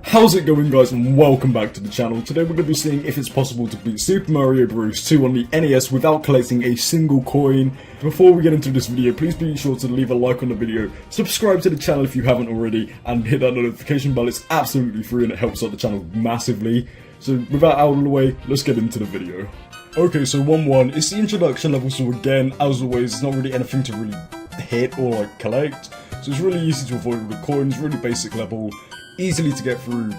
How's it going, guys, and welcome back to the channel. Today we're going to be seeing if it's possible to beat Super Mario Bros. 2 on the NES without collecting a single coin. Before we get into this video, please be sure to leave a like on the video, subscribe to the channel if you haven't already, and hit that notification bell. It's absolutely free and it helps out the channel massively. So without out of the way, let's get into the video. Okay, so 1-1, it's the introduction level, so again, as always, it's not really anything to really hit or like collect. So it's really easy to avoid all the coins, really basic level. Easily to get through,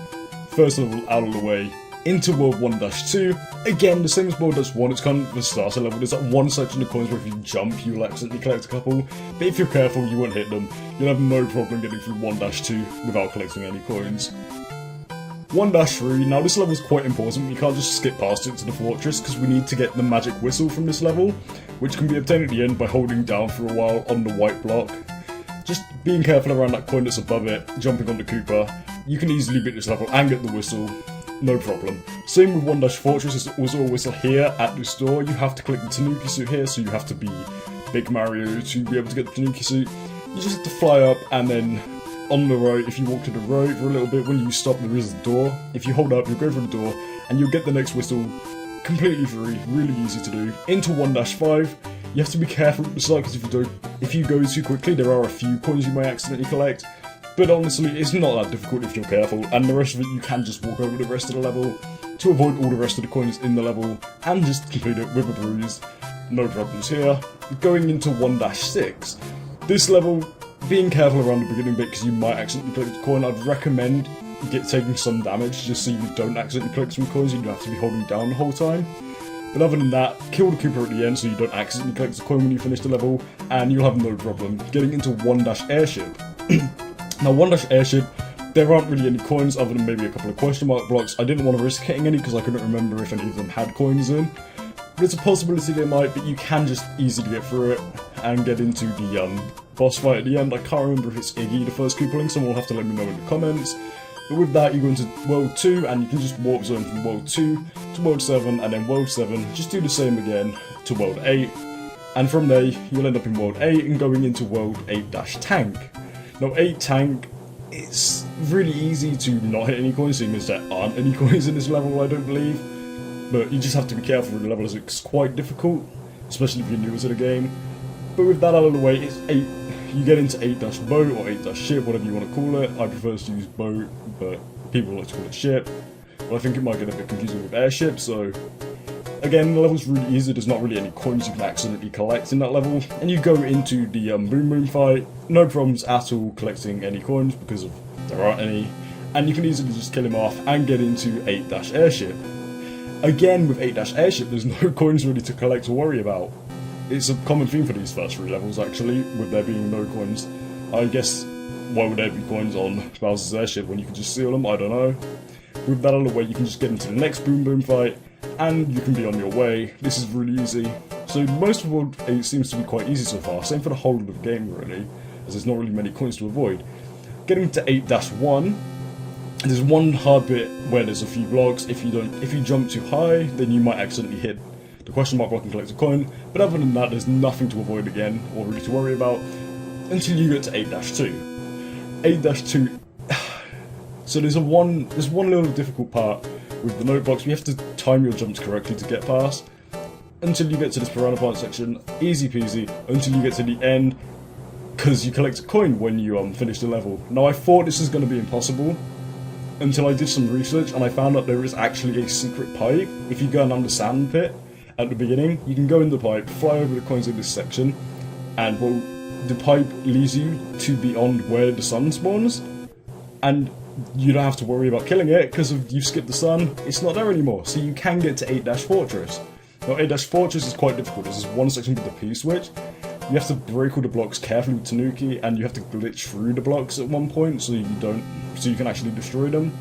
first level out of the way, into World 1-2. Again, the same as World 1, it's kind of the starter level. There's that one section of coins where if you jump, you'll accidentally collect a couple. But if you're careful, you won't hit them. You'll have no problem getting through 1-2 without collecting any coins. 1-3, now this level is quite important. You can't just skip past it to the fortress, because we need to get the magic whistle from this level, which can be obtained at the end by holding down for a while on the white block. Just being careful around that coin that's above it, jumping on the Koopa. You can easily beat this level and get the whistle, no problem. Same with 1-Fortress, there's also a whistle here at this door. You have to collect the Tanuki suit here, so you have to be Big Mario to be able to get the Tanuki suit. You just have to fly up, and then on the right, if you walk to the right for a little bit, when you stop there is a door. If you hold up, you'll go through the door, and you'll get the next whistle completely free, really easy to do. Into 1-5. You have to be careful at the start, because if you go too quickly, there are a few coins you may accidentally collect. But honestly, it's not that difficult if you're careful, and the rest of it you can just walk over the rest of the level to avoid all the rest of the coins in the level, and just complete it with a bruise. No problems here. Going into 1-6. This level, being careful around the beginning bit because you might accidentally collect a coin. I'd recommend taking some damage just so you don't accidentally collect some coins. You don't have to be holding down the whole time. But other than that, kill the Koopa at the end so you don't accidentally collect the coin when you finish the level, and you'll have no problem. Getting into 1-Airship. Now 1-Airship, there aren't really any coins other than maybe a couple of question mark blocks. I didn't want to risk hitting any because I couldn't remember if any of them had coins in. But it's a possibility they might, but you can just easily get through it and get into the boss fight at the end. I can't remember if it's Iggy, the first Koopa Link, someone will have to let me know in the comments. But with that, you go into World 2, and you can just warp zone from World 2 to World 7, and then World 7, just do the same again to World 8. And from there, you'll end up in World 8 and going into World 8-Tank. Now 8 Tank, it's really easy to not hit any coins, seeing as there aren't any coins in this level, I don't believe. But you just have to be careful with the level as it's quite difficult, especially if you're newer to the game. But with that out of the way, it's 8. You get into 8-Boat or 8-Ship, whatever you want to call it. I prefer to use boat, but people like to call it ship. But I think it might get a bit confusing with airship, so again, the level's really easy. There's not really any coins you can accidentally collect in that level. And you go into the Boom Boom fight, no problems at all collecting any coins because there aren't any. And you can easily just kill him off and get into 8-Airship. Again, with 8-Airship, there's no coins really to collect or worry about. It's a common theme for these first 3 levels actually, with there being no coins. I guess, why would there be coins on Bowser's airship when you can just steal them? I don't know. With that out of the way, you can just get into the next Boom Boom fight, and you can be on your way. This is really easy. So most of World 8 seems to be quite easy so far, same for the whole of the game really, as there's not really many coins to avoid. Getting to 8-1, there's one hard bit where there's a few blocks. If you jump too high, then you might accidentally hit the question mark block and collect a coin, but other than that, there's nothing to avoid again, or really to worry about, until you get to 8-2. 8-2, so there's one little difficult part with the note box. You have to time your jumps correctly to get past, until you get to this piranha plant section, easy peasy, until you get to the end, because you collect a coin when you finish the level. Now I thought this was going to be impossible, until I did some research, and I found out there is actually a secret pipe. If you go down the sand pit, at the beginning, you can go in the pipe, fly over the coins in this section, and well, the pipe leads you to beyond where the sun spawns, and you don't have to worry about killing it, because if you've skipped the sun, it's not there anymore, so you can get to 8-Fortress. Now 8-Fortress is quite difficult. There's this one section with the P-switch. You have to break all the blocks carefully with Tanuki, and you have to glitch through the blocks at one point so you can actually destroy them.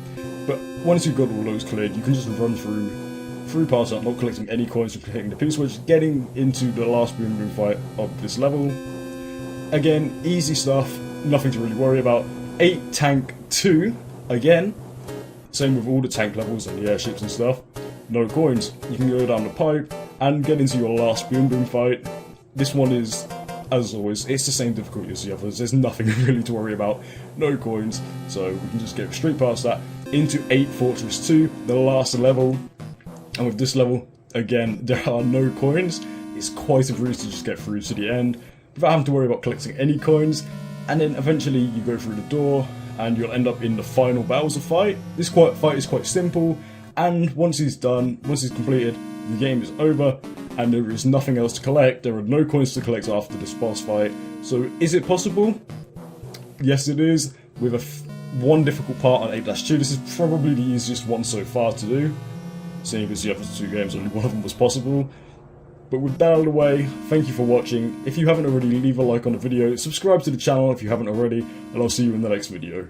But once you've got all those cleared, you can just run through past that, not collecting any coins from hitting the P-switch, getting into the last Boom Boom fight of this level. Again, easy stuff, nothing to really worry about. 8-Tank-2, again, same with all the tank levels and the airships and stuff. No coins. You can go down the pipe and get into your last Boom Boom fight. This one is as always, it's the same difficulty as the others. There's nothing really to worry about. No coins, so we can just go straight past that into 8 Fortress 2, the last level. And with this level, again, there are no coins. It's quite a breeze to just get through to the end without having to worry about collecting any coins. And then eventually you go through the door and you'll end up in the final Bowser fight. This fight is quite simple, and once he's completed, the game is over and there is nothing else to collect. There are no coins to collect after this boss fight. So is it possible? Yes, it is. With one difficult part on 8-2, this is probably the easiest one so far to do, seeing as the other 2 games, only one of them was possible. But with that out of the way, thank you for watching. If you haven't already, leave a like on the video, subscribe to the channel if you haven't already, and I'll see you in the next video.